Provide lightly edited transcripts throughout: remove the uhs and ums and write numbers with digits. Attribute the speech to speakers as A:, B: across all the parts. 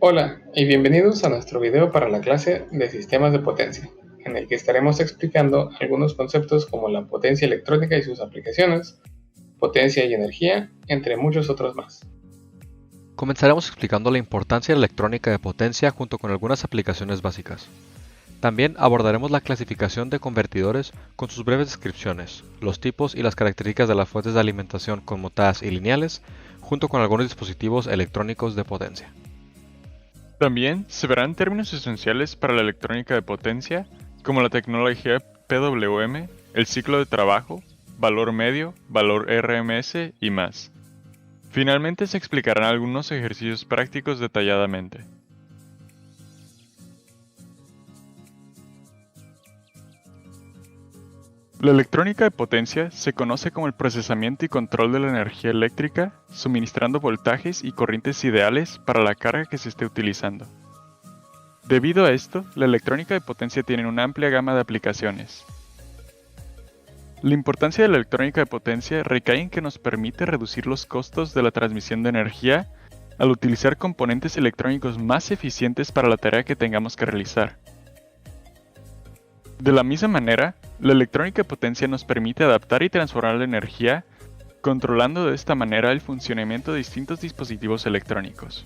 A: Hola y bienvenidos a nuestro video para la clase de sistemas de potencia, en el que estaremos explicando algunos conceptos como la potencia electrónica y sus aplicaciones, potencia y energía, entre muchos otros más.
B: Comenzaremos explicando la importancia de la electrónica de potencia junto con algunas aplicaciones básicas. También abordaremos la clasificación de convertidores con sus breves descripciones, los tipos y las características de las fuentes de alimentación conmutadas y lineales, junto con algunos dispositivos electrónicos de potencia.
C: También se verán términos esenciales para la electrónica de potencia, como la tecnología PWM, el ciclo de trabajo, valor medio, valor RMS y más. Finalmente se explicarán algunos ejercicios prácticos detalladamente. La electrónica de potencia se conoce como el procesamiento y control de la energía eléctrica, suministrando voltajes y corrientes ideales para la carga que se esté utilizando. Debido a esto, la electrónica de potencia tiene una amplia gama de aplicaciones. La importancia de la electrónica de potencia recae en que nos permite reducir los costos de la transmisión de energía al utilizar componentes electrónicos más eficientes para la tarea que tengamos que realizar. De la misma manera, la electrónica de potencia nos permite adaptar y transformar la energía, controlando de esta manera el funcionamiento de distintos dispositivos electrónicos.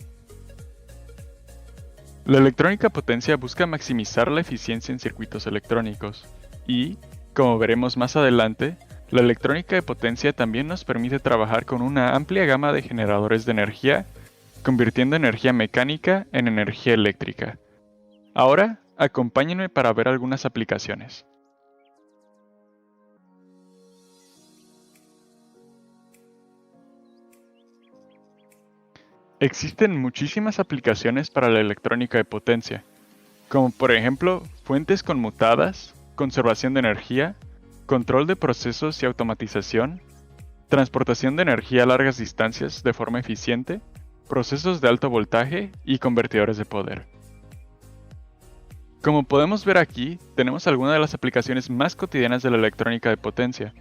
C: La electrónica de potencia busca maximizar la eficiencia en circuitos electrónicos y, como veremos más adelante, la electrónica de potencia también nos permite trabajar con una amplia gama de generadores de energía, convirtiendo energía mecánica en energía eléctrica. Ahora, acompáñenme para ver algunas aplicaciones. Existen muchísimas aplicaciones para la electrónica de potencia, como por ejemplo fuentes conmutadas, conservación de energía, control de procesos y automatización, transportación de energía a largas distancias de forma eficiente, procesos de alto voltaje y convertidores de poder. Como podemos ver aquí, tenemos algunas de las aplicaciones más cotidianas de la electrónica de potencia,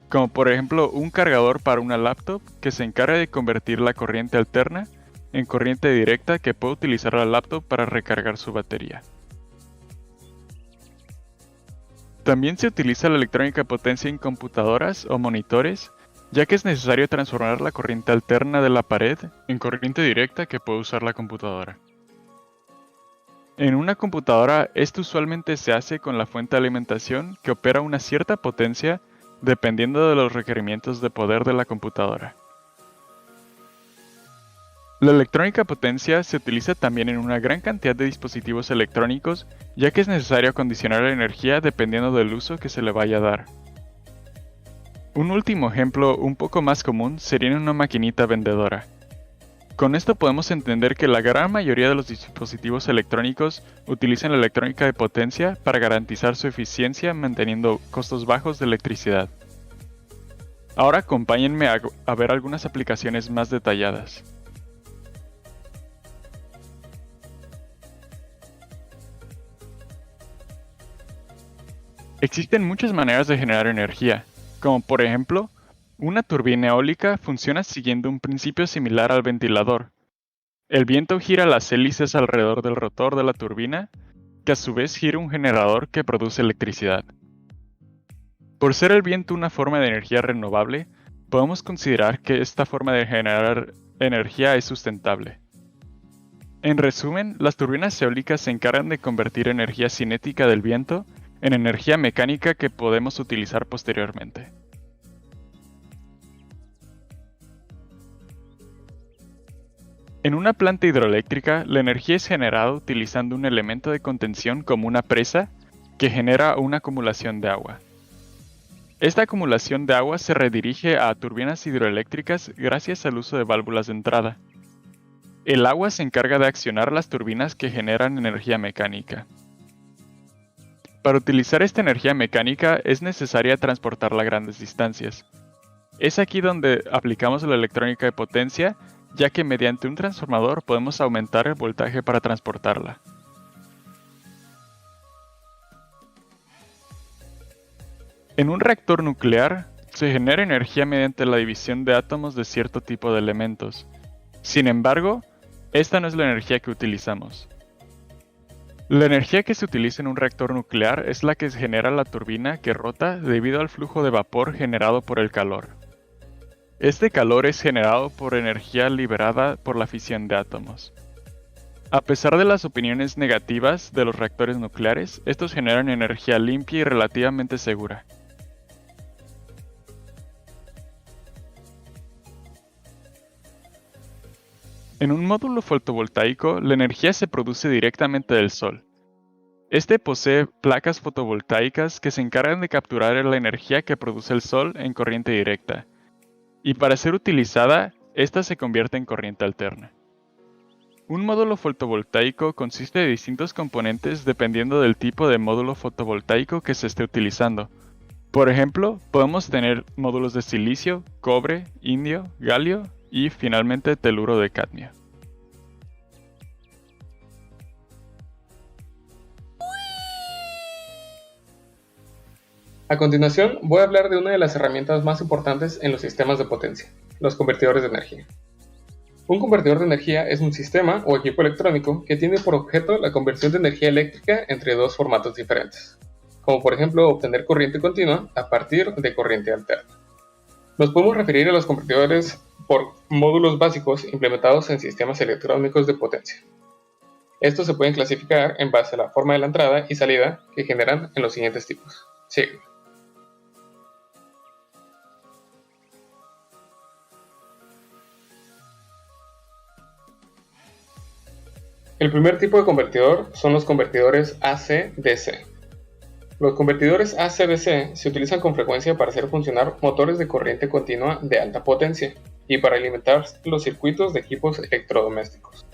C: como por ejemplo un cargador para una laptop que se encarga de convertir la corriente alterna en corriente directa que puede utilizar la laptop para recargar su batería. También se utiliza la electrónica de potencia en computadoras o monitores, ya que es necesario transformar la corriente alterna de la pared en corriente directa que puede usar la computadora. En una computadora, esto usualmente se hace con la fuente de alimentación que opera una cierta potencia dependiendo de los requerimientos de poder de la computadora. La electrónica de potencia se utiliza también en una gran cantidad de dispositivos electrónicos, ya que es necesario acondicionar la energía dependiendo del uso que se le vaya a dar. Un último ejemplo un poco más común sería en una maquinita vendedora. Con esto podemos entender que la gran mayoría de los dispositivos electrónicos utilizan la electrónica de potencia para garantizar su eficiencia manteniendo costos bajos de electricidad. Ahora acompáñenme a ver algunas aplicaciones más detalladas. Existen muchas maneras de generar energía, como por ejemplo, una turbina eólica funciona siguiendo un principio similar al ventilador. El viento gira las hélices alrededor del rotor de la turbina, que a su vez gira un generador que produce electricidad. Por ser el viento una forma de energía renovable, podemos considerar que esta forma de generar energía es sustentable. En resumen, las turbinas eólicas se encargan de convertir energía cinética del viento en energía mecánica que podemos utilizar posteriormente. En una planta hidroeléctrica, la energía es generada utilizando un elemento de contención como una presa que genera una acumulación de agua. Esta acumulación de agua se redirige a turbinas hidroeléctricas gracias al uso de válvulas de entrada. El agua se encarga de accionar las turbinas que generan energía mecánica. Para utilizar esta energía mecánica es necesaria transportarla a grandes distancias. Es aquí donde aplicamos la electrónica de potencia, ya que mediante un transformador podemos aumentar el voltaje para transportarla. En un reactor nuclear, se genera energía mediante la división de átomos de cierto tipo de elementos. Sin embargo, esta no es la energía que utilizamos. La energía que se utiliza en un reactor nuclear es la que genera la turbina que rota debido al flujo de vapor generado por el calor. Este calor es generado por energía liberada por la fisión de átomos. A pesar de las opiniones negativas de los reactores nucleares, estos generan energía limpia y relativamente segura. En un módulo fotovoltaico, la energía se produce directamente del sol. Este posee placas fotovoltaicas que se encargan de capturar la energía que produce el sol en corriente directa, y para ser utilizada, esta se convierte en corriente alterna. Un módulo fotovoltaico consiste de distintos componentes dependiendo del tipo de módulo fotovoltaico que se esté utilizando. Por ejemplo, podemos tener módulos de silicio, cobre, indio, galio y finalmente teluro de cadmio.
A: A continuación, voy a hablar de una de las herramientas más importantes en los sistemas de potencia, los convertidores de energía. Un convertidor de energía es un sistema o equipo electrónico que tiene por objeto la conversión de energía eléctrica entre dos formatos diferentes, como por ejemplo obtener corriente continua a partir de corriente alterna. Nos podemos referir a los convertidores por módulos básicos implementados en sistemas electrónicos de potencia. Estos se pueden clasificar en base a la forma de la entrada y salida que generan en los siguientes tipos. Sígueme. El primer tipo de convertidor son los convertidores AC-DC. Los convertidores AC-DC se utilizan con frecuencia para hacer funcionar motores de corriente continua de alta potencia y para alimentar los circuitos de equipos electrodomésticos.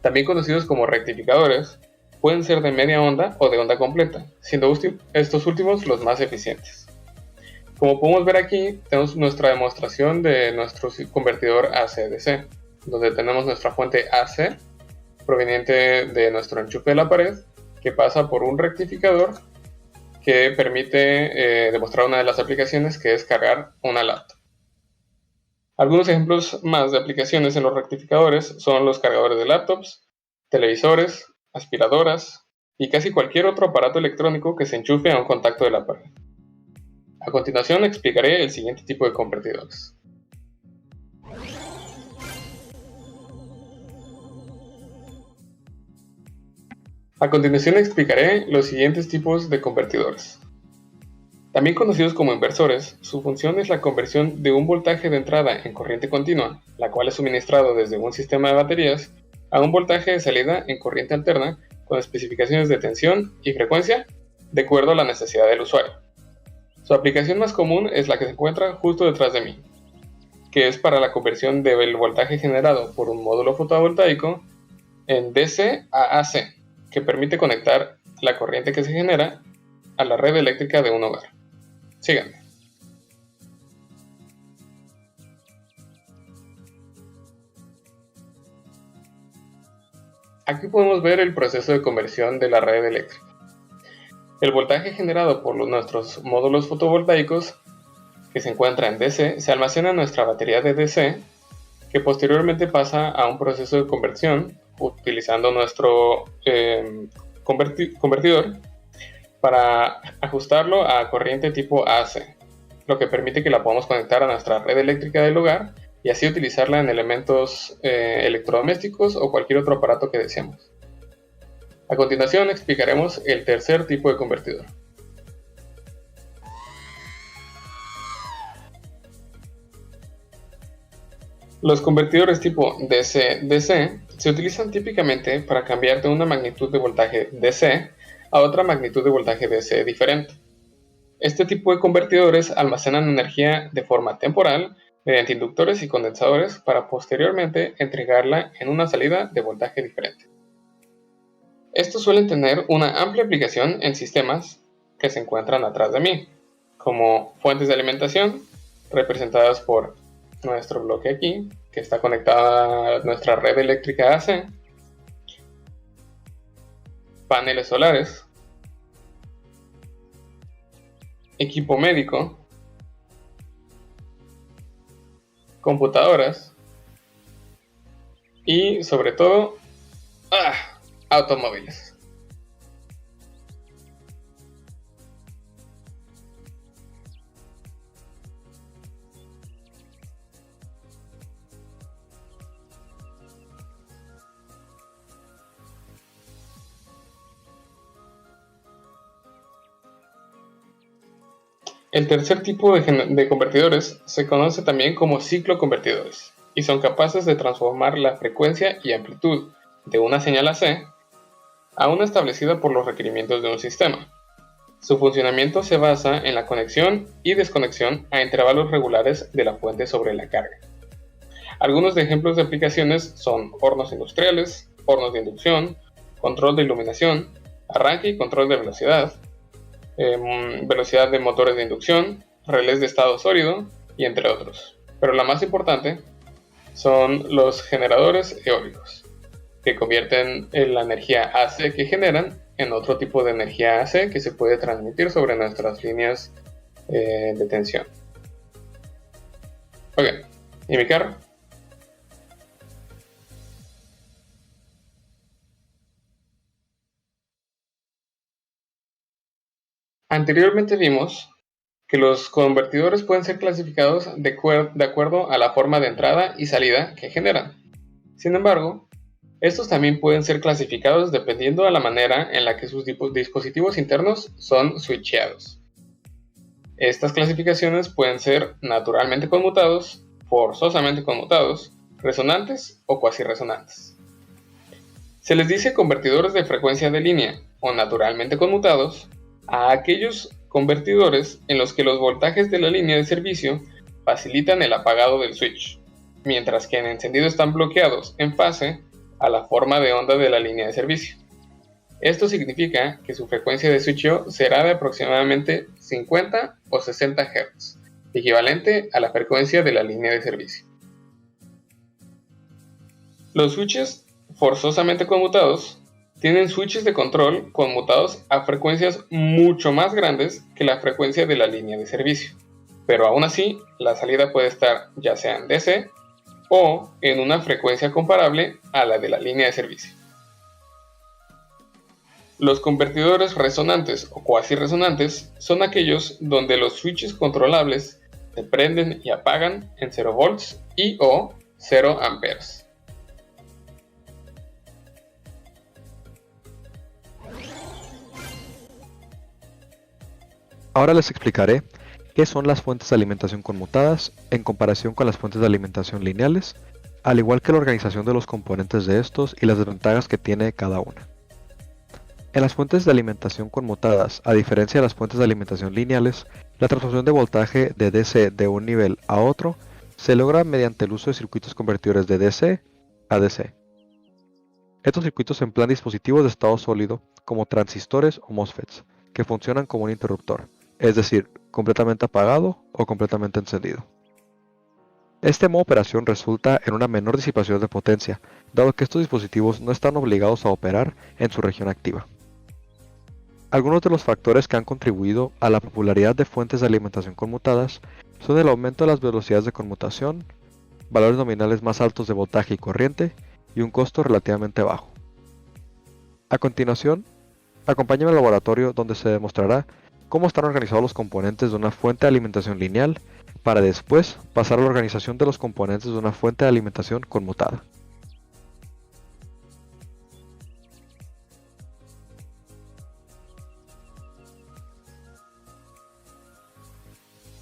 A: También conocidos como rectificadores, pueden ser de media onda o de onda completa, siendo estos últimos los más eficientes. Como podemos ver aquí, tenemos nuestra demostración de nuestro convertidor AC-DC, donde tenemos nuestra fuente AC proveniente de nuestro enchufe de la pared, que pasa por un rectificador que permite demostrar una de las aplicaciones, que es cargar una laptop. Algunos ejemplos más de aplicaciones en los rectificadores son los cargadores de laptops, televisores, aspiradoras y casi cualquier otro aparato electrónico que se enchufe a un contacto de la pared. A continuación explicaré el siguiente tipo de convertidores. A continuación explicaré los siguientes tipos de convertidores. También conocidos como inversores, su función es la conversión de un voltaje de entrada en corriente continua, la cual es suministrado desde un sistema de baterías, a un voltaje de salida en corriente alterna con especificaciones de tensión y frecuencia de acuerdo a la necesidad del usuario. Su aplicación más común es la que se encuentra justo detrás de mí, que es para la conversión del voltaje generado por un módulo fotovoltaico en DC a AC, que permite conectar la corriente que se genera a la red eléctrica de un hogar. Síganme. Aquí podemos ver el proceso de conversión de la red eléctrica. El voltaje generado por nuestros módulos fotovoltaicos que se encuentra en DC se almacena en nuestra batería de DC, que posteriormente pasa a un proceso de conversión utilizando nuestro convertidor para ajustarlo a corriente tipo AC, lo que permite que la podamos conectar a nuestra red eléctrica del hogar y así utilizarla en elementos electrodomésticos o cualquier otro aparato que deseemos. A continuación explicaremos el tercer tipo de convertidor. Los convertidores tipo DC-DC se utilizan típicamente para cambiar de una magnitud de voltaje DC a otra magnitud de voltaje DC diferente. Este tipo de convertidores almacenan energía de forma temporal mediante inductores y condensadores para posteriormente entregarla en una salida de voltaje diferente. Estos suelen tener una amplia aplicación en sistemas que se encuentran atrás de mí, como fuentes de alimentación, representadas por nuestro bloque aquí, que está conectada a nuestra red eléctrica AC, paneles solares, equipo médico, computadoras y sobre todo, automóviles. El tercer tipo de convertidores se conoce también como cicloconvertidores y son capaces de transformar la frecuencia y amplitud de una señal AC a una establecida por los requerimientos de un sistema. Su funcionamiento se basa en la conexión y desconexión a intervalos regulares de la fuente sobre la carga. Algunos ejemplos de aplicaciones son hornos industriales, hornos de inducción, control de iluminación, arranque y control de velocidad, velocidad de motores de inducción, relés de estado sólido y entre otros. Pero la más importante son los generadores eólicos, que convierten la energía AC que generan en otro tipo de energía AC que se puede transmitir sobre nuestras líneas de tensión. Ok, ¿y mi carro? Anteriormente vimos que los convertidores pueden ser clasificados de acuerdo a la forma de entrada y salida que generan. Sin embargo, estos también pueden ser clasificados dependiendo de la manera en la que sus dispositivos internos son switcheados. Estas clasificaciones pueden ser naturalmente conmutados, forzosamente conmutados, resonantes o cuasi resonantes. Se les dice convertidores de frecuencia de línea o naturalmente conmutados a aquellos convertidores en los que los voltajes de la línea de servicio facilitan el apagado del switch, mientras que en encendido están bloqueados en fase a la forma de onda de la línea de servicio. Esto significa que su frecuencia de switcheo será de aproximadamente 50 o 60 Hz, equivalente a la frecuencia de la línea de servicio. Los switches forzosamente conmutados tienen switches de control conmutados a frecuencias mucho más grandes que la frecuencia de la línea de servicio, pero aún así la salida puede estar ya sea en DC o en una frecuencia comparable a la de la línea de servicio. Los convertidores resonantes o cuasi resonantes son aquellos donde los switches controlables se prenden y apagan en 0 volts y o 0 amperes.
B: Ahora les explicaré qué son las fuentes de alimentación conmutadas en comparación con las fuentes de alimentación lineales, al igual que la organización de los componentes de estos y las desventajas que tiene cada una. En las fuentes de alimentación conmutadas, a diferencia de las fuentes de alimentación lineales, la transformación de voltaje de DC de un nivel a otro se logra mediante el uso de circuitos convertidores de DC a DC. Estos circuitos emplean dispositivos de estado sólido como transistores o MOSFETs, que funcionan como un interruptor, es decir, completamente apagado o completamente encendido. Este modo de operación resulta en una menor disipación de potencia, dado que estos dispositivos no están obligados a operar en su región activa. Algunos de los factores que han contribuido a la popularidad de fuentes de alimentación conmutadas son el aumento de las velocidades de conmutación, valores nominales más altos de voltaje y corriente, y un costo relativamente bajo. A continuación, acompáñame al laboratorio donde se demostrará cómo están organizados los componentes de una fuente de alimentación lineal para después pasar a la organización de los componentes de una fuente de alimentación conmutada.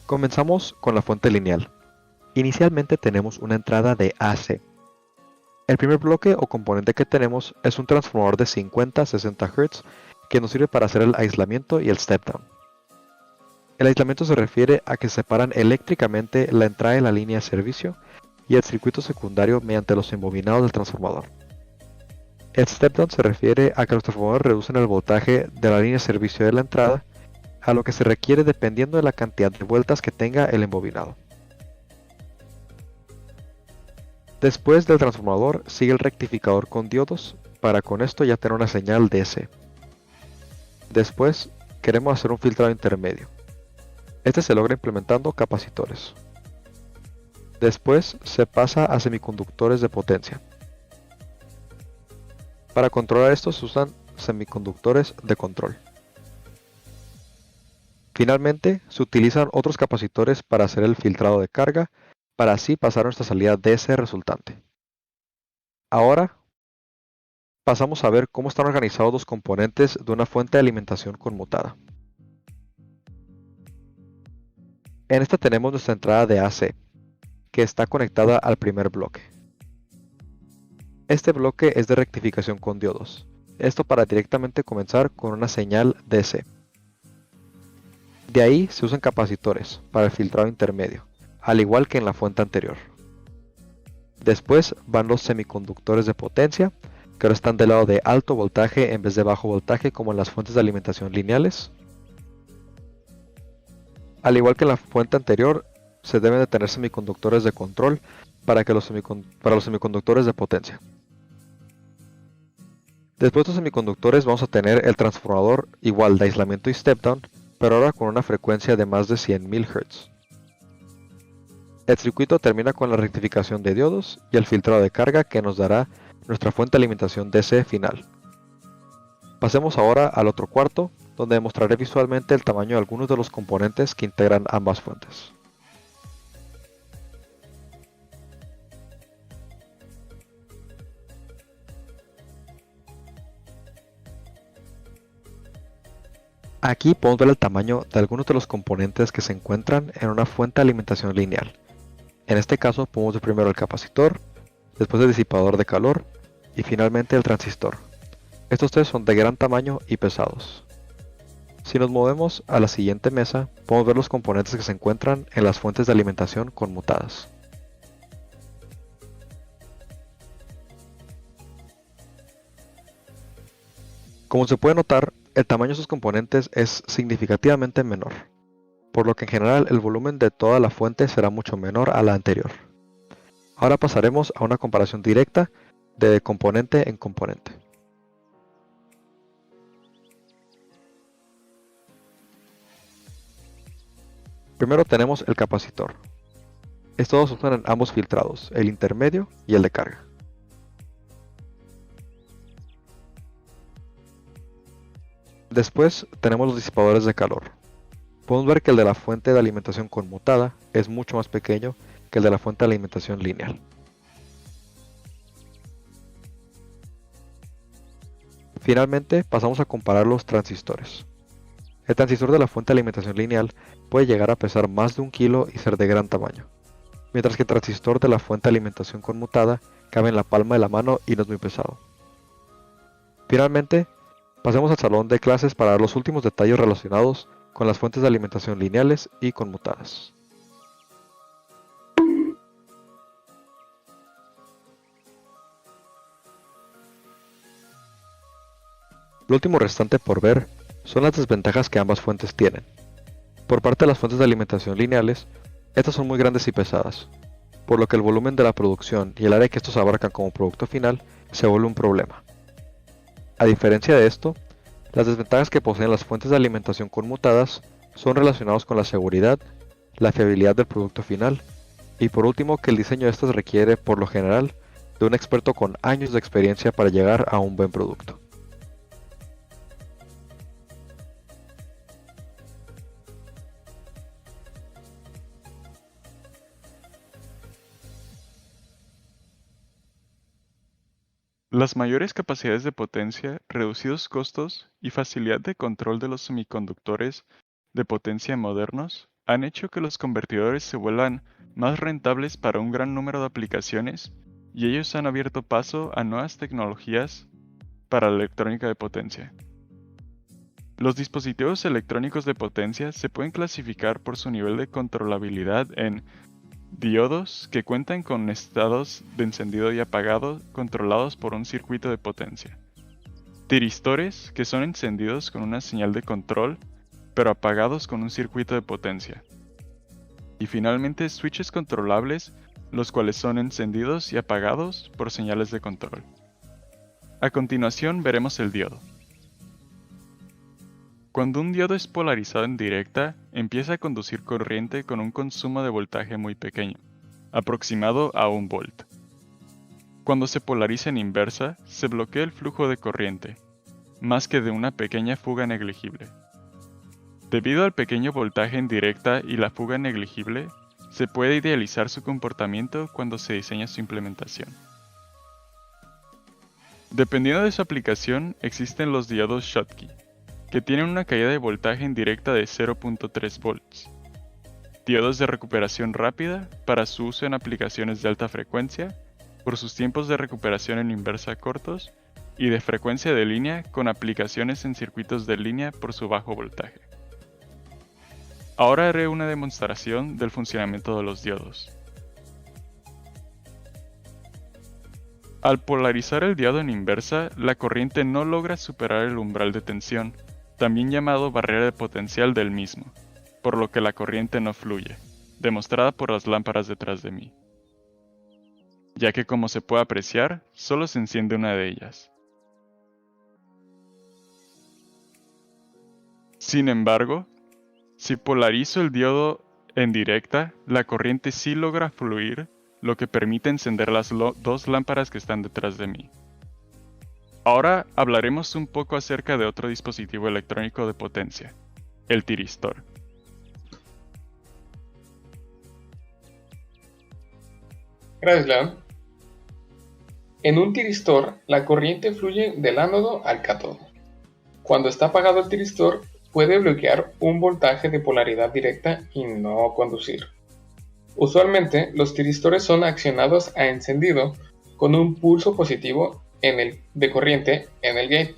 B: Comenzamos con la fuente lineal. Inicialmente tenemos una entrada de AC. El primer bloque o componente que tenemos es un transformador de 50 a 60 Hz que nos sirve para hacer el aislamiento y el step down. El aislamiento se refiere a que separan eléctricamente la entrada de la línea de servicio y el circuito secundario mediante los embobinados del transformador. El step down se refiere a que los transformadores reducen el voltaje de la línea de servicio de la entrada a lo que se requiere dependiendo de la cantidad de vueltas que tenga el embobinado. Después del transformador sigue el rectificador con diodos para con esto ya tener una señal DC. Después queremos hacer un filtrado intermedio. Este se logra implementando capacitores. Después se pasa a semiconductores de potencia. Para controlar esto se usan semiconductores de control. Finalmente, se utilizan otros capacitores para hacer el filtrado de carga, para así pasar nuestra salida DC resultante. Ahora, pasamos a ver cómo están organizados los componentes de una fuente de alimentación conmutada. En esta tenemos nuestra entrada de AC, que está conectada al primer bloque. Este bloque es de rectificación con diodos, esto para directamente comenzar con una señal DC. De ahí se usan capacitores para el filtrado intermedio, al igual que en la fuente anterior. Después van los semiconductores de potencia, que ahora están del lado de alto voltaje en vez de bajo voltaje como en las fuentes de alimentación lineales. Al igual que en la fuente anterior, se deben de tener semiconductores de control para los semiconductores de potencia. Después de los semiconductores vamos a tener el transformador igual de aislamiento y step down, pero ahora con una frecuencia de más de 100.000 Hz. El circuito termina con la rectificación de diodos y el filtrado de carga que nos dará nuestra fuente de alimentación DC final. Pasemos ahora al otro cuarto, donde mostraré visualmente el tamaño de algunos de los componentes que integran ambas fuentes. Aquí podemos ver el tamaño de algunos de los componentes que se encuentran en una fuente de alimentación lineal. En este caso podemos ver primero el capacitor, después el disipador de calor y finalmente el transistor. Estos tres son de gran tamaño y pesados. Si nos movemos a la siguiente mesa, podemos ver los componentes que se encuentran en las fuentes de alimentación conmutadas. Como se puede notar, el tamaño de sus componentes es significativamente menor, por lo que en general el volumen de toda la fuente será mucho menor a la anterior. Ahora pasaremos a una comparación directa de componente en componente. Primero tenemos el capacitor. Estos dos usan en ambos filtrados, el intermedio y el de carga. Después tenemos los disipadores de calor. Podemos ver que el de la fuente de alimentación conmutada es mucho más pequeño que el de la fuente de alimentación lineal. Finalmente pasamos a comparar los transistores. El transistor de la fuente de alimentación lineal puede llegar a pesar más de 1 kilo y ser de gran tamaño, mientras que el transistor de la fuente de alimentación conmutada cabe en la palma de la mano y no es muy pesado. Finalmente, pasemos al salón de clases para ver los últimos detalles relacionados con las fuentes de alimentación lineales y conmutadas. Lo último restante por ver son las desventajas que ambas fuentes tienen. Por parte de las fuentes de alimentación lineales, estas son muy grandes y pesadas, por lo que el volumen de la producción y el área que estos abarcan como producto final se vuelve un problema. A diferencia de esto, las desventajas que poseen las fuentes de alimentación conmutadas son relacionados con la seguridad, la fiabilidad del producto final y por último que el diseño de estas requiere por lo general de un experto con años de experiencia para llegar a un buen producto.
C: Las mayores capacidades de potencia, reducidos costos y facilidad de control de los semiconductores de potencia modernos han hecho que los convertidores se vuelvan más rentables para un gran número de aplicaciones y ellos han abierto paso a nuevas tecnologías para la electrónica de potencia. Los dispositivos electrónicos de potencia se pueden clasificar por su nivel de controlabilidad en diodos que cuentan con estados de encendido y apagado controlados por un circuito de potencia. Tiristores que son encendidos con una señal de control, pero apagados con un circuito de potencia. Y finalmente switches controlables, los cuales son encendidos y apagados por señales de control. A continuación veremos el diodo. Cuando un diodo es polarizado en directa, empieza a conducir corriente con un consumo de voltaje muy pequeño, aproximado a 1 volt. Cuando se polariza en inversa, se bloquea el flujo de corriente, más que de una pequeña fuga negligible. Debido al pequeño voltaje en directa y la fuga negligible, se puede idealizar su comportamiento cuando se diseña su implementación. Dependiendo de su aplicación, existen los diodos Schottky, que tienen una caída de voltaje en directa de 0.3 volts. Diodos de recuperación rápida para su uso en aplicaciones de alta frecuencia, por sus tiempos de recuperación en inversa cortos, y de frecuencia de línea con aplicaciones en circuitos de línea por su bajo voltaje. Ahora haré una demostración del funcionamiento de los diodos. Al polarizar el diodo en inversa, la corriente no logra superar el umbral de tensión, también llamado barrera de potencial del mismo, por lo que la corriente no fluye, demostrada por las lámparas detrás de mí, ya que como se puede apreciar, solo se enciende una de ellas. Sin embargo, si polarizo el diodo en directa, la corriente sí logra fluir, lo que permite encender las dos lámparas que están detrás de mí. Ahora hablaremos un poco acerca de otro dispositivo electrónico de potencia, el tiristor.
A: Gracias, León. En un tiristor, la corriente fluye del ánodo al cátodo. Cuando está apagado el tiristor, puede bloquear un voltaje de polaridad directa y no conducir. Usualmente, los tiristores son accionados a encendido con un pulso positivo de corriente en el gate.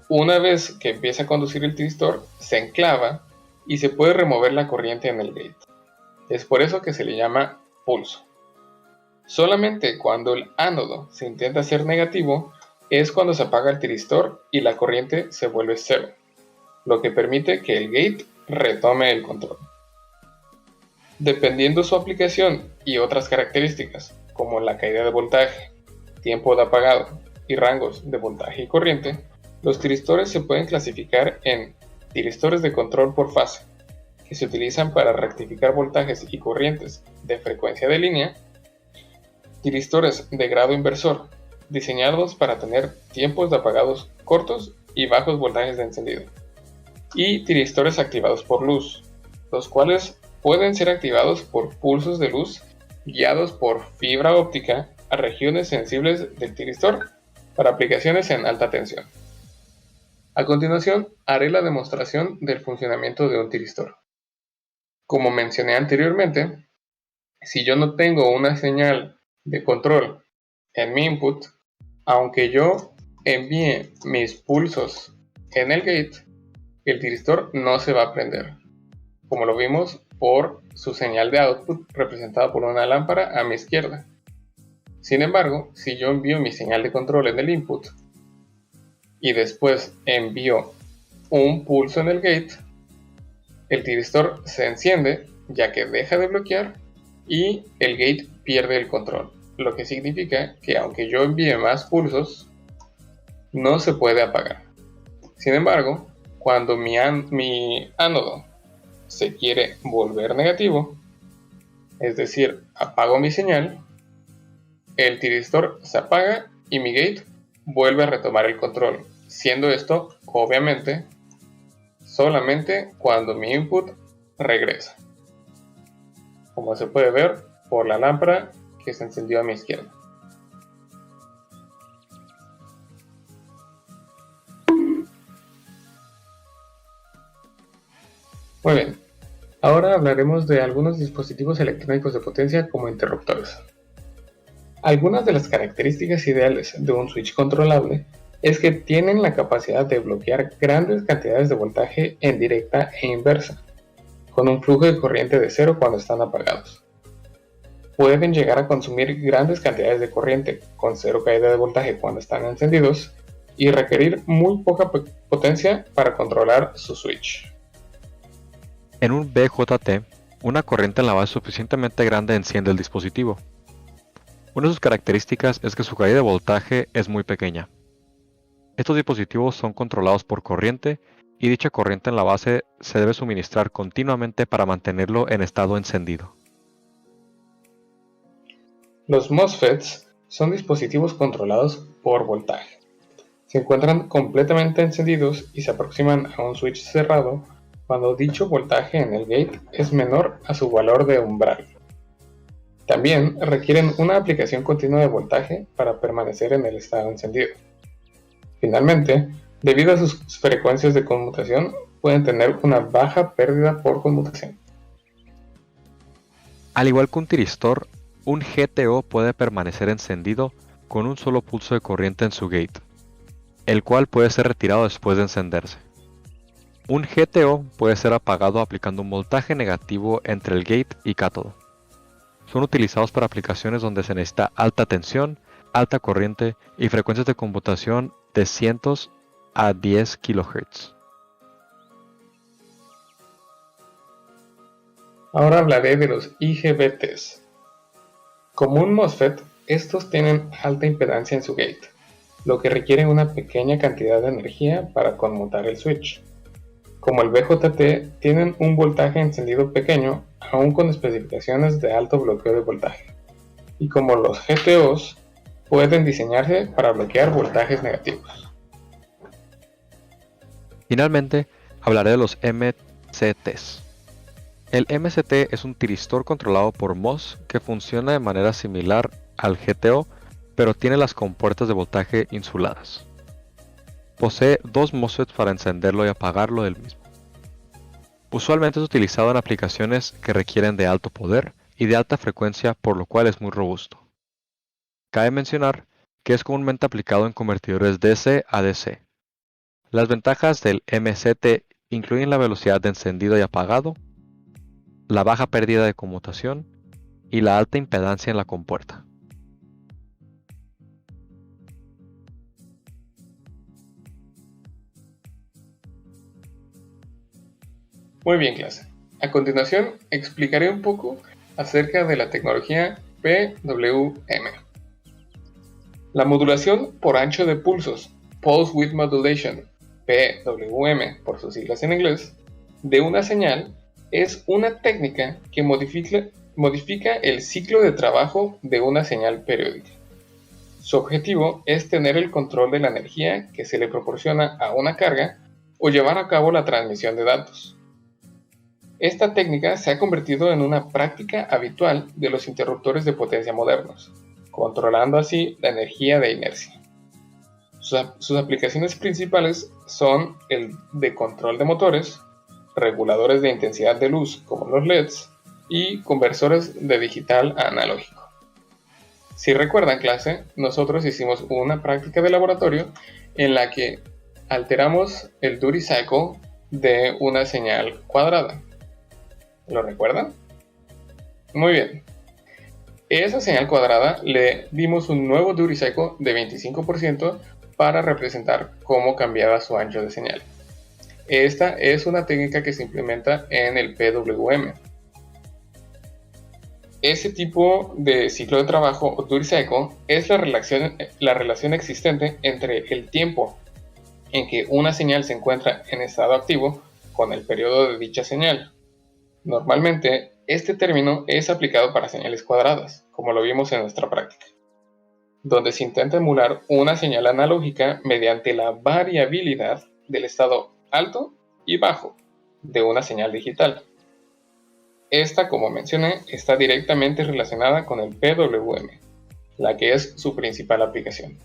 A: Una vez que empieza a conducir el tiristor, se enclava y se puede remover la corriente en el gate. Es por eso que se le llama pulso. Solamente cuando el ánodo se intenta hacer negativo es cuando se apaga el tiristor y la corriente se vuelve cero, lo que permite que el gate retome el control. Dependiendo su aplicación y otras características, como la caída de voltaje, tiempo de apagado y rangos de voltaje y corriente, los tiristores se pueden clasificar en tiristores de control por fase, que se utilizan para rectificar voltajes y corrientes de frecuencia de línea, tiristores de grado inversor, diseñados para tener tiempos de apagados cortos y bajos voltajes de encendido, y tiristores activados por luz, los cuales pueden ser activados por pulsos de luz guiados por fibra óptica a regiones sensibles del tiristor para aplicaciones en alta tensión. A continuación, haré la demostración del funcionamiento de un tiristor. Como mencioné anteriormente, si yo no tengo una señal de control en mi input, aunque yo envíe mis pulsos en el gate, el tiristor no se va a prender, como lo vimos por su señal de output representada por una lámpara a mi izquierda. Sin embargo, si yo envío mi señal de control en el input y después envío un pulso en el gate, el tiristor se enciende ya que deja de bloquear y el gate pierde el control, lo que significa que aunque yo envíe más pulsos, no se puede apagar. Sin embargo, cuando mi ánodo se quiere volver negativo, es decir, apago mi señal, el tiristor se apaga y mi gate vuelve a retomar el control, siendo esto, obviamente, solamente cuando mi input regresa, como se puede ver por la lámpara que se encendió a mi izquierda. Muy bien, ahora hablaremos de algunos dispositivos electrónicos de potencia como interruptores. Algunas de las características ideales de un switch controlable es que tienen la capacidad de bloquear grandes cantidades de voltaje en directa e inversa, con un flujo de corriente de cero cuando están apagados. Pueden llegar a consumir grandes cantidades de corriente con cero caída de voltaje cuando están encendidos y requerir muy poca potencia para controlar su switch.
B: En un BJT, una corriente en la base suficientemente grande enciende el dispositivo. Una de sus características es que su caída de voltaje es muy pequeña. Estos dispositivos son controlados por corriente y dicha corriente en la base se debe suministrar continuamente para mantenerlo en estado encendido.
A: Los MOSFETs son dispositivos controlados por voltaje. Se encuentran completamente encendidos y se aproximan a un switch cerrado cuando dicho voltaje en el gate es menor a su valor de umbral. También requieren una aplicación continua de voltaje para permanecer en el estado encendido. Finalmente, debido a sus frecuencias de conmutación, pueden tener una baja pérdida por conmutación.
B: Al igual que un tiristor, un GTO puede permanecer encendido con un solo pulso de corriente en su gate, el cual puede ser retirado después de encenderse. Un GTO puede ser apagado aplicando un voltaje negativo entre el gate y cátodo. Son utilizados para aplicaciones donde se necesita alta tensión, alta corriente y frecuencias de computación de cientos a 10 kHz.
A: Ahora hablaré de los IGBTs. Como un MOSFET, estos tienen alta impedancia en su gate, lo que requiere una pequeña cantidad de energía para conmutar el switch. Como el BJT, tienen un voltaje encendido pequeño, aún con especificaciones de alto bloqueo de voltaje. Y como los GTOs, pueden diseñarse para bloquear voltajes negativos.
B: Finalmente, hablaré de los MCTs. El MCT es un tiristor controlado por MOS que funciona de manera similar al GTO, pero tiene las compuertas de voltaje insuladas. Posee dos MOSFETs para encenderlo y apagarlo del mismo. Usualmente es utilizado en aplicaciones que requieren de alto poder y de alta frecuencia, por lo cual es muy robusto. Cabe mencionar que es comúnmente aplicado en convertidores DC a DC. Las ventajas del MCT incluyen la velocidad de encendido y apagado, la baja pérdida de conmutación y la alta impedancia en la compuerta.
A: Muy bien, clase. A continuación, explicaré un poco acerca de la tecnología PWM. La modulación por ancho de pulsos, Pulse Width Modulation, PWM por sus siglas en inglés, de una señal es una técnica que modifica el ciclo de trabajo de una señal periódica. Su objetivo es tener el control de la energía que se le proporciona a una carga o llevar a cabo la transmisión de datos. Esta técnica se ha convertido en una práctica habitual de los interruptores de potencia modernos, controlando así la energía de inercia. Sus aplicaciones principales son el de control de motores, reguladores de intensidad de luz como los LEDs y conversores de digital a analógico. Si recuerdan, clase, nosotros hicimos una práctica de laboratorio en la que alteramos el duty cycle de una señal cuadrada. ¿Lo recuerdan? Muy bien. Esa señal cuadrada le dimos un nuevo duty cycle de 25% para representar cómo cambiaba su ancho de señal. Esta es una técnica que se implementa en el PWM. Ese tipo de ciclo de trabajo o duty cycle es la relación existente entre el tiempo en que una señal se encuentra en estado activo con el periodo de dicha señal. Normalmente, este término es aplicado para señales cuadradas, como lo vimos en nuestra práctica, donde se intenta emular una señal analógica mediante la variabilidad del estado alto y bajo de una señal digital. Esta, como mencioné, está directamente relacionada con el PWM, la que es su principal aplicación.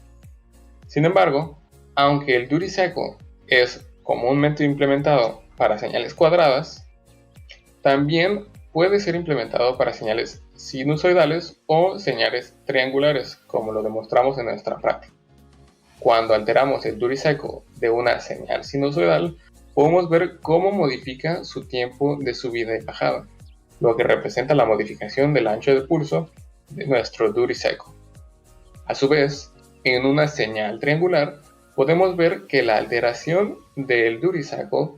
A: Sin embargo, aunque el duty cycle es comúnmente implementado para señales cuadradas, también puede ser implementado para señales sinusoidales o señales triangulares, como lo demostramos en nuestra práctica. Cuando alteramos el duty cycle de una señal sinusoidal, podemos ver cómo modifica su tiempo de subida y bajada, lo que representa la modificación del ancho de pulso de nuestro duty cycle. A su vez, en una señal triangular, podemos ver que la alteración del duty cycle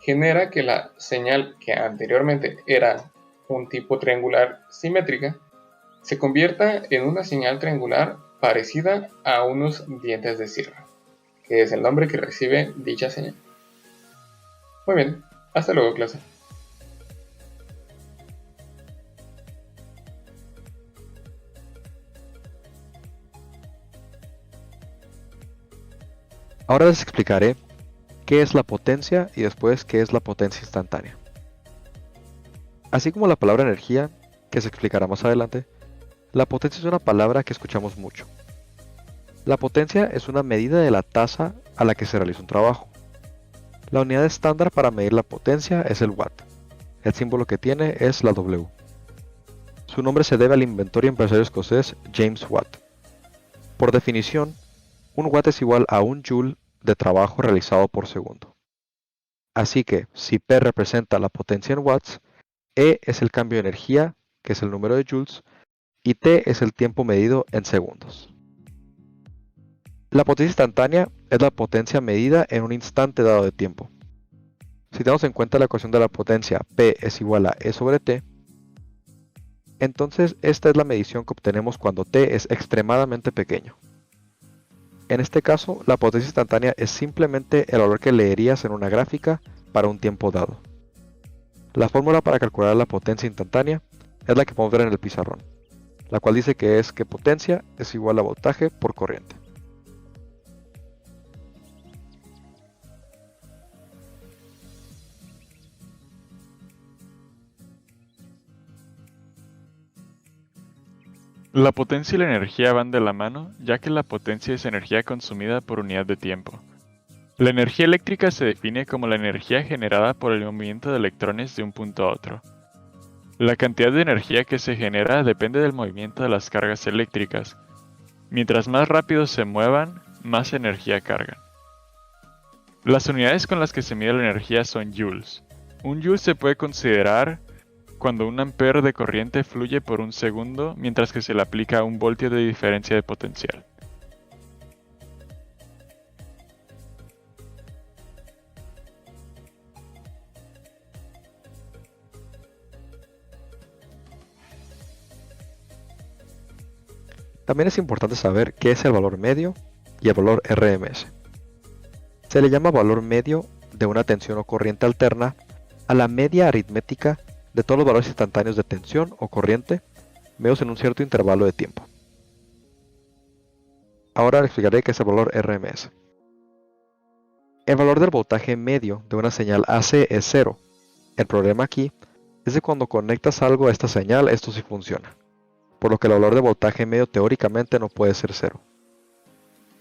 A: genera que la señal que anteriormente era un tipo triangular simétrica se convierta en una señal triangular parecida a unos dientes de sierra, que es el nombre que recibe dicha señal. Muy bien, hasta luego, clase.
B: Ahora les explicaré qué es la potencia y después qué es la potencia instantánea. Así como la palabra energía, que se explicará más adelante, la potencia es una palabra que escuchamos mucho. La potencia es una medida de la tasa a la que se realiza un trabajo. La unidad estándar para medir la potencia es el watt. El símbolo que tiene es la W. Su nombre se debe al inventor y empresario escocés James Watt. Por definición, un watt es igual a un joule de trabajo realizado por segundo. Así que, si P representa la potencia en watts, E es el cambio de energía, que es el número de joules, y T es el tiempo medido en segundos. La potencia instantánea es la potencia medida en un instante dado de tiempo. Si tenemos en cuenta la ecuación de la potencia P es igual a E sobre T, entonces esta es la medición que obtenemos cuando T es extremadamente pequeño. En este caso, la potencia instantánea es simplemente el valor que leerías en una gráfica para un tiempo dado. La fórmula para calcular la potencia instantánea es la que podemos ver en el pizarrón, la cual dice que potencia es igual a voltaje por corriente.
C: La potencia y la energía van de la mano, ya que la potencia es energía consumida por unidad de tiempo. La energía eléctrica se define como la energía generada por el movimiento de electrones de un punto a otro. La cantidad de energía que se genera depende del movimiento de las cargas eléctricas. Mientras más rápido se muevan, más energía cargan. Las unidades con las que se mide la energía son joules. Un joule se puede considerar cuando un ampere de corriente fluye por un segundo mientras que se le aplica un voltio de diferencia de potencial.
B: También es importante saber qué es el valor medio y el valor RMS. Se le llama valor medio de una tensión o corriente alterna a la media aritmética de todos los valores instantáneos de tensión o corriente medidos en un cierto intervalo de tiempo. Ahora les explicaré qué es el valor RMS. El valor del voltaje medio de una señal AC es 0. El problema aquí es que cuando conectas algo a esta señal, esto sí funciona, por lo que el valor de voltaje medio teóricamente no puede ser 0.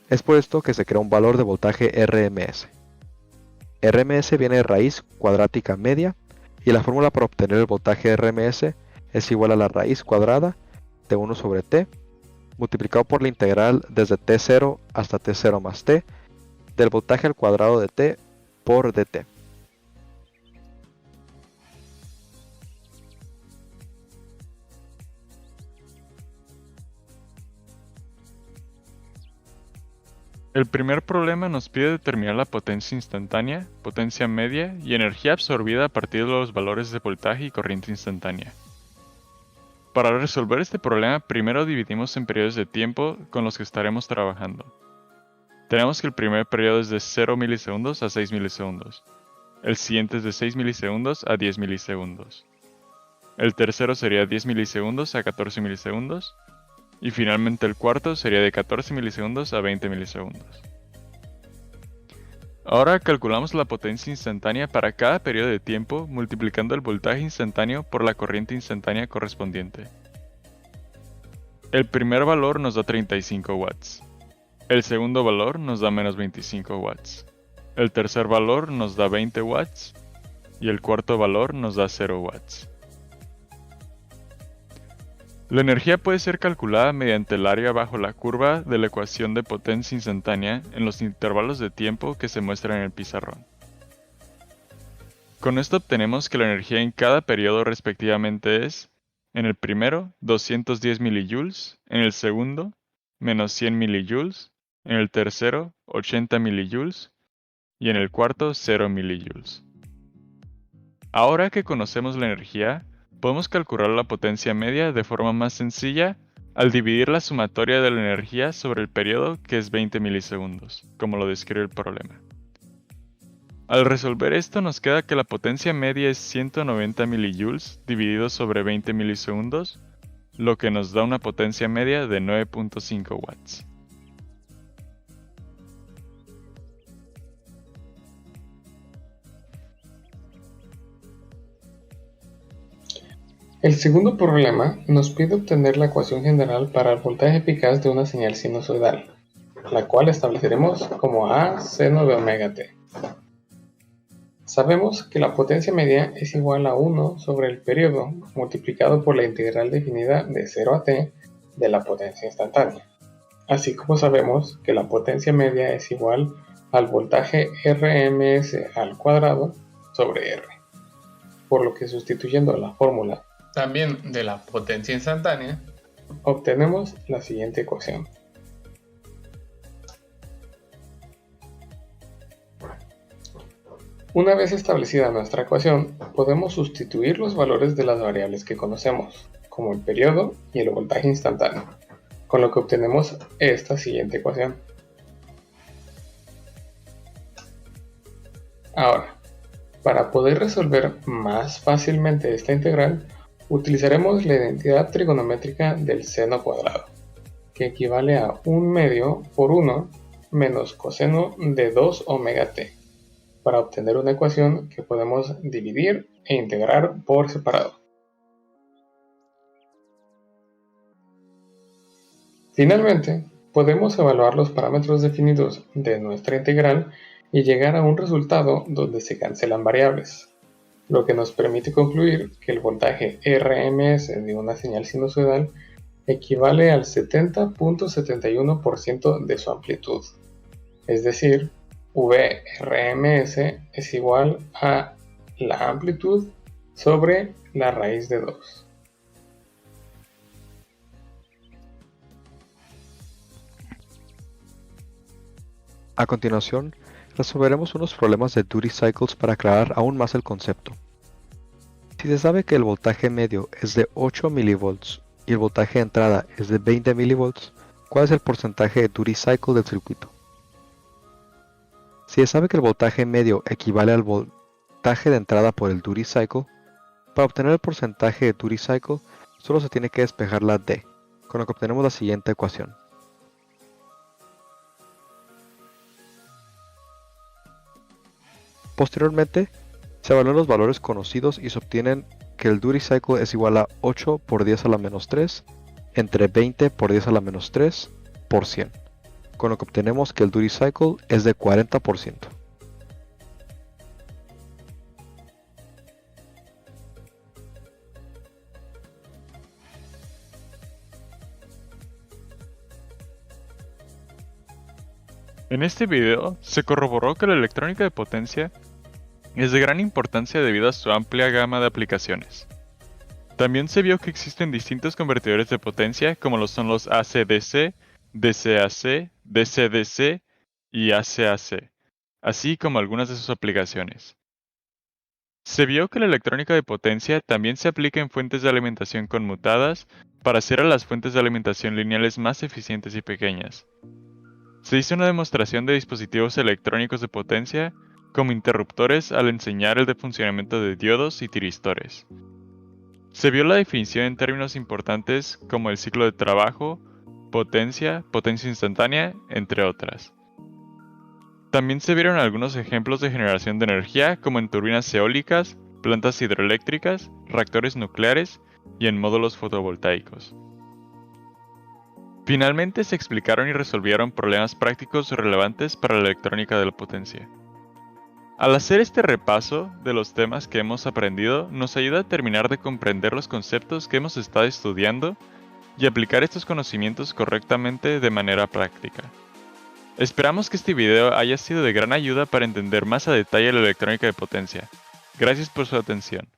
B: Es por esto que se crea un valor de voltaje RMS. RMS viene de raíz cuadrática media y la fórmula para obtener el voltaje RMS es igual a la raíz cuadrada de 1 sobre t multiplicado por la integral desde t0 hasta t0 más t del voltaje al cuadrado de t por dt.
C: El primer problema nos pide determinar la potencia instantánea, potencia media y energía absorbida a partir de los valores de voltaje y corriente instantánea. Para resolver este problema, primero dividimos en periodos de tiempo con los que estaremos trabajando. Tenemos que el primer periodo es de 0 milisegundos a 6 milisegundos. El siguiente es de 6 milisegundos a 10 milisegundos. El tercero sería 10 milisegundos a 14 milisegundos. Y finalmente el cuarto sería de 14 milisegundos a 20 milisegundos. Ahora calculamos la potencia instantánea para cada periodo de tiempo multiplicando el voltaje instantáneo por la corriente instantánea correspondiente. El primer valor nos da 35 watts. El segundo valor nos da menos 25 watts. El tercer valor nos da 20 watts. Y el cuarto valor nos da 0 watts. La energía puede ser calculada mediante el área bajo la curva de la ecuación de potencia instantánea en los intervalos de tiempo que se muestran en el pizarrón. Con esto obtenemos que la energía en cada periodo respectivamente es, en el primero, 210 millijoules, en el segundo, menos 100 millijoules, en el tercero, 80 millijoules, y en el cuarto, 0 millijoules. Ahora que conocemos la energía, podemos calcular la potencia media de forma más sencilla al dividir la sumatoria de la energía sobre el periodo, que es 20 milisegundos, como lo describe el problema. Al resolver esto nos queda que la potencia media es 190 millijoules dividido sobre 20 milisegundos, lo que nos da una potencia media de 9.5 watts.
A: El segundo problema nos pide obtener la ecuación general para el voltaje eficaz de una señal sinusoidal, la cual estableceremos como A seno de omega t. Sabemos que la potencia media es igual a 1 sobre el periodo multiplicado por la integral definida de 0 a t de la potencia instantánea, así como sabemos que la potencia media es igual al voltaje RMS al cuadrado sobre R, por lo que sustituyendo la fórmula también de la potencia instantánea, obtenemos la siguiente ecuación. Una vez establecida nuestra ecuación, podemos sustituir los valores de las variables que conocemos, como el periodo y el voltaje instantáneo, con lo que obtenemos esta siguiente ecuación. Ahora, para poder resolver más fácilmente esta integral, utilizaremos la identidad trigonométrica del seno cuadrado, que equivale a 1 medio por 1 menos coseno de 2 omega t, para obtener una ecuación que podemos dividir e integrar por separado. Finalmente, podemos evaluar los parámetros definidos de nuestra integral y llegar a un resultado donde se cancelan variables, lo que nos permite concluir que el voltaje RMS de una señal sinusoidal equivale al 70.71% de su amplitud, es decir, VRMS es igual a la amplitud sobre la raíz de 2.
B: A continuación, resolveremos unos problemas de duty cycles para aclarar aún más el concepto. Si se sabe que el voltaje medio es de 8 mV y el voltaje de entrada es de 20 mV, ¿cuál es el porcentaje de duty cycle del circuito? Si se sabe que el voltaje medio equivale al voltaje de entrada por el duty cycle, para obtener el porcentaje de duty cycle solo se tiene que despejar la D, con lo que obtenemos la siguiente ecuación. Posteriormente, se evalúan los valores conocidos y se obtienen que el duty cycle es igual a 8 por 10 a la menos 3 entre 20 por 10 a la menos 3 por 100, con lo que obtenemos que el duty cycle es de 40%.
C: En este video se corroboró que la electrónica de potencia es de gran importancia debido a su amplia gama de aplicaciones. También se vio que existen distintos convertidores de potencia como lo son los AC-DC, DC-AC, DC-DC y AC-AC, así como algunas de sus aplicaciones. Se vio que la electrónica de potencia también se aplica en fuentes de alimentación conmutadas para hacer a las fuentes de alimentación lineales más eficientes y pequeñas. Se hizo una demostración de dispositivos electrónicos de potencia como interruptores al enseñar el funcionamiento de diodos y tiristores. Se vio la definición en términos importantes como el ciclo de trabajo, potencia instantánea, entre otras. También se vieron algunos ejemplos de generación de energía como en turbinas eólicas, plantas hidroeléctricas, reactores nucleares y en módulos fotovoltaicos. Finalmente se explicaron y resolvieron problemas prácticos relevantes para la electrónica de la potencia. Al hacer este repaso de los temas que hemos aprendido, nos ayuda a terminar de comprender los conceptos que hemos estado estudiando y aplicar estos conocimientos correctamente de manera práctica. Esperamos que este video haya sido de gran ayuda para entender más a detalle la electrónica de potencia. Gracias por su atención.